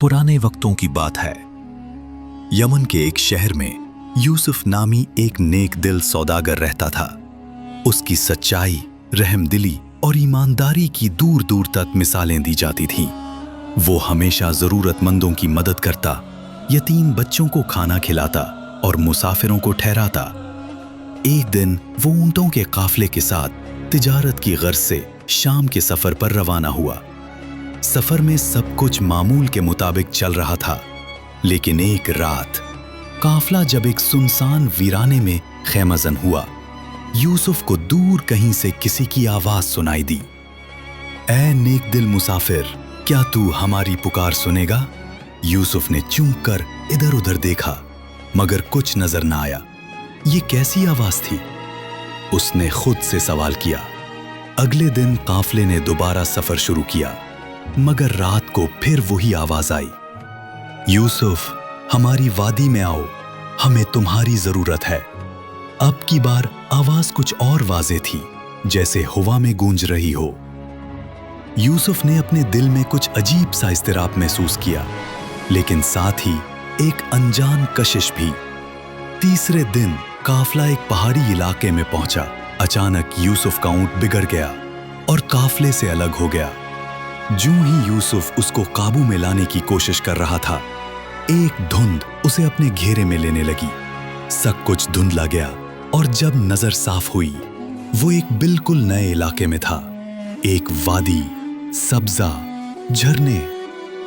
पुराने वक्तों की बात है। यमन के एक शहर में यूसुफ नामी एक नेक दिल सौदागर रहता था। उसकी सच्चाई, रहमदिली और ईमानदारी की दूर दूर तक मिसालें दी जाती थीं। वो हमेशा जरूरतमंदों की मदद करता, यतीम बच्चों को खाना खिलाता और मुसाफिरों को ठहराता। एक दिन वो ऊंटों के काफले के साथ तिजारत की गर्ज से शाम के सफर पर रवाना हुआ। सफर में सब कुछ मामूल के मुताबिक चल रहा था, लेकिन एक रात काफला जब एक सुनसान वीराने में खैमजन हुआ, यूसुफ को दूर कहीं से किसी की आवाज सुनाई दी। ऐ नेक दिल मुसाफिर, क्या तू हमारी पुकार सुनेगा? यूसुफ ने चूक कर इधर उधर देखा, मगर कुछ नजर न आया। ये कैसी आवाज थी? उसने खुद से सवाल किया। अगले दिन काफले ने दोबारा सफर शुरू किया, मगर रात को फिर वही आवाज आई। यूसुफ, हमारी वादी में आओ, हमें तुम्हारी जरूरत है। अब की बार आवाज कुछ और वाज़ेह थी, जैसे हवा में गूंज रही हो। यूसुफ ने अपने दिल में कुछ अजीब सा इस्तिराब महसूस किया, लेकिन साथ ही एक अनजान कशिश भी। तीसरे दिन काफला एक पहाड़ी इलाके में पहुंचा। अचानक यूसुफ का ऊंट बिगड़ गया और काफले से अलग हो गया। ज्यों ही यूसुफ उसको काबू में लाने की कोशिश कर रहा था, एक धुंध उसे अपने घेरे में लेने लगी। सब कुछ धुंधला गया और जब नजर साफ हुई, वो एक बिल्कुल नए इलाके में था। एक वादी, सब्जा, झरने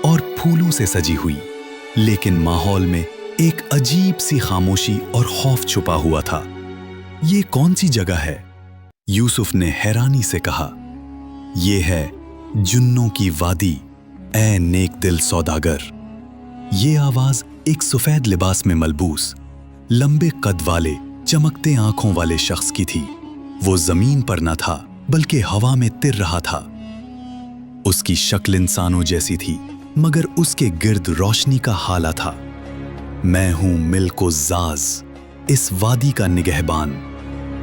और फूलों से सजी हुई, लेकिन माहौल में एक अजीब सी खामोशी और खौफ छुपा हुआ था। ये कौन सी जगह है? यूसुफ ने हैरानी से कहा। ये है जुन्नों की वादी, ऐ नेक दिल सौदागर। ये आवाज एक सफेद लिबास में मलबूस, लंबे कद वाले, चमकते आंखों वाले शख्स की थी। वो जमीन पर न था, बल्कि हवा में तिर रहा था। उसकी शक्ल इंसानों जैसी थी, मगर उसके गिर्द रोशनी का हाला था। मैं हूं मिल्को जाज, इस वादी का निगहबान।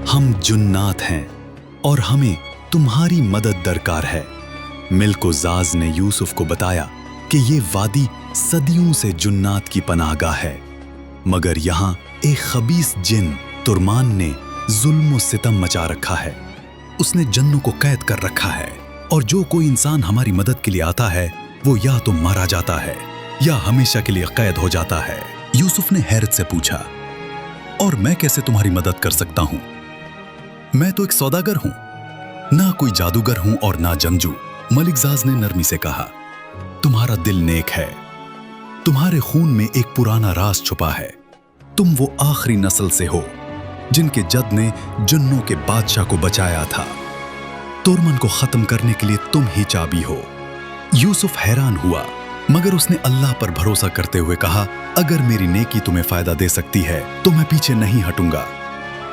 हम जुन्नात हैं और हमें तुम्हारी मदद दरकार है। मिल्को जाज ने यूसुफ को बताया कि ये वादी सदियों से जुन्नात की पनाहगाह है, मगर यहाँ एक खबीस जिन तुरमान ने जुल्म और सितम मचा रखा है। उसने जन्नों को कैद कर रखा है, और जो कोई इंसान हमारी मदद के लिए आता है, वो या तो मारा जाता है या हमेशा के लिए कैद हो जाता है। यूसुफ ने हैरत से पूछा, और मैं कैसे तुम्हारी मदद कर सकता हूं? मैं तो एक सौदागर हूं, ना कोई जादूगर हूं और ना जंगजू। मलिक जाज ने नरमी से कहा, तुम्हारा दिल नेक है, तुम्हारे खून में एक पुराना राज छुपा है। तुम वो आखिरी नस्ल से हो जिनके जद ने जुन्नों के बादशाह को बचाया था। तुरमन को खत्म करने के लिए तुम ही चाबी हो। यूसुफ हैरान हुआ, मगर उसने अल्लाह पर भरोसा करते हुए कहा, अगर मेरी नेकी तुम्हें फायदा दे सकती है तो मैं पीछे नहीं हटूंगा।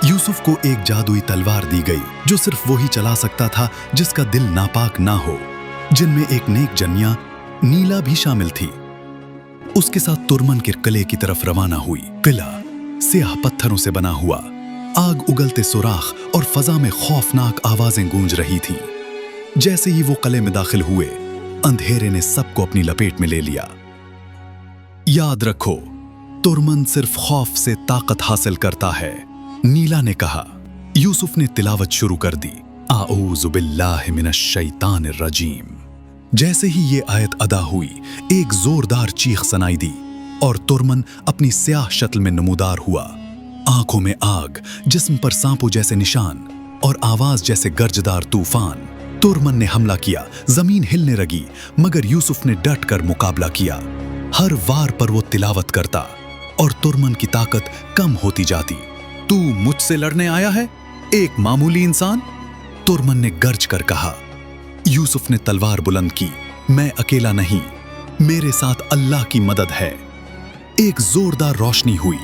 यूसुफ को एक जादुई तलवार दी गई, जो सिर्फ वही चला सकता था जिसका दिल नापाक ना हो, जिनमें एक नेक जन्या नीला भी शामिल थी। उसके साथ तुरमन के किले की तरफ रवाना हुई। किला स्याह पत्थरों से बना हुआ, आग उगलते सुराख और फजा में खौफनाक आवाजें गूंज रही थी। जैसे ही वो किले में दाखिल हुए, अंधेरे ने सबको अपनी लपेट में ले लिया। याद रखो, तुरमन सिर्फ खौफ से ताकत हासिल करता है, नीला ने कहा। यूसुफ ने तिलावत शुरू कर दी, आऊज़ु बिल्लाहि मिनश शैतानिर रजीम। जैसे ही ये आयत अदा हुई, एक जोरदार चीख सुनाई दी और तुरमन अपनी स्याह शक्ल में नमूदार हुआ। आंखों में आग, जिस्म पर सांपों जैसे निशान और आवाज जैसे गर्जदार तूफान। तुरमन ने हमला किया, जमीन हिलने लगी, मगर यूसुफ ने डट कर मुकाबला किया। हर वार पर वो तिलावत करता और तुरमन की ताकत कम होती जाती। तू मुझसे लड़ने आया है, एक मामूली इंसान? तुरमन ने गर्ज कर कहा। यूसुफ ने तलवार बुलंद की, मैं अकेला नहीं, मेरे साथ अल्लाह की मदद है। एक जोरदार रोशनी हुई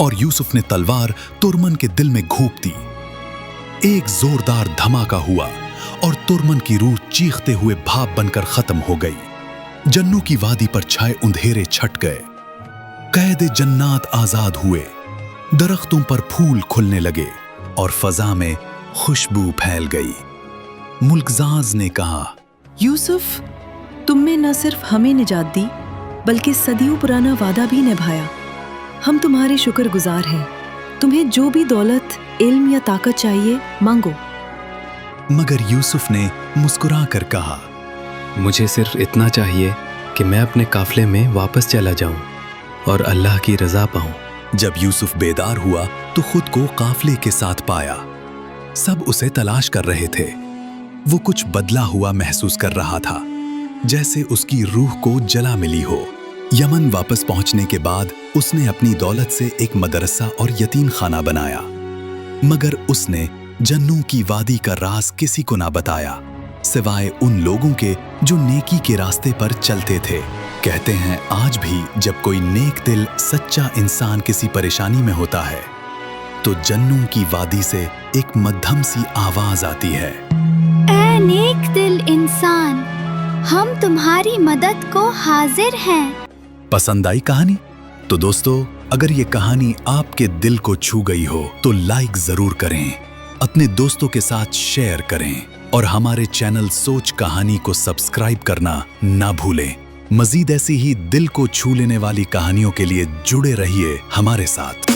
और यूसुफ ने तलवार तुरमन के दिल में घोंप दी। एक जोरदार धमाका हुआ और तुरमन की रूह चीखते हुए भाप बनकर खत्म हो गई। जन्नों की वादी पर छाए अंधेरे छट गए। कैद जन्नात आजाद हुए, दरख्तों पर फूल खुलने लगे और फजा में खुशबू फैल गई। मुल्कजाज ने कहा, यूसुफ, तुमने न सिर्फ हमें निजात दी, बल्कि सदियों पुराना वादा भी निभाया। हम तुम्हारे शुक्रगुजार हैं। तुम्हें जो भी दौलत, इल्म या ताकत चाहिए मांगो। मगर यूसुफ ने मुस्कुरा कर कहा, मुझे सिर्फ इतना चाहिए कि मैं अपने काफले में वापस चला जाऊं और अल्लाह की रज़ा पाऊं। जब यूसुफ बेदार हुआ तो खुद को काफले के साथ पाया। सब उसे तलाश कर रहे थे। वो कुछ बदला हुआ महसूस कर रहा था, जैसे उसकी रूह को जला मिली हो। यमन वापस पहुंचने के बाद उसने अपनी दौलत से एक मदरसा और यतीम खाना बनाया, मगर उसने जन्नों की वादी का राज किसी को ना बताया, सिवाय उन लोगों के जो नेकी के रास्ते पर चलते थे। कहते हैं आज भी जब कोई नेक दिल सच्चा इंसान किसी परेशानी में होता है तो जन्नों की वादी से एक मध्यम सी आवाज आती है, ऐ नेक दिल इंसान, हम तुम्हारी मदद को हाजिर हैं। पसंद आई कहानी? तो दोस्तों, अगर ये कहानी आपके दिल को छू गई हो तो लाइक जरूर करें, अपने दोस्तों के साथ शेयर करें और हमारे चैनल सोच कहानी को सब्सक्राइब करना ना भूलें। मजीद ऐसी ही दिल को छू लेने वाली कहानियों के लिए जुड़े रहिए हमारे साथ।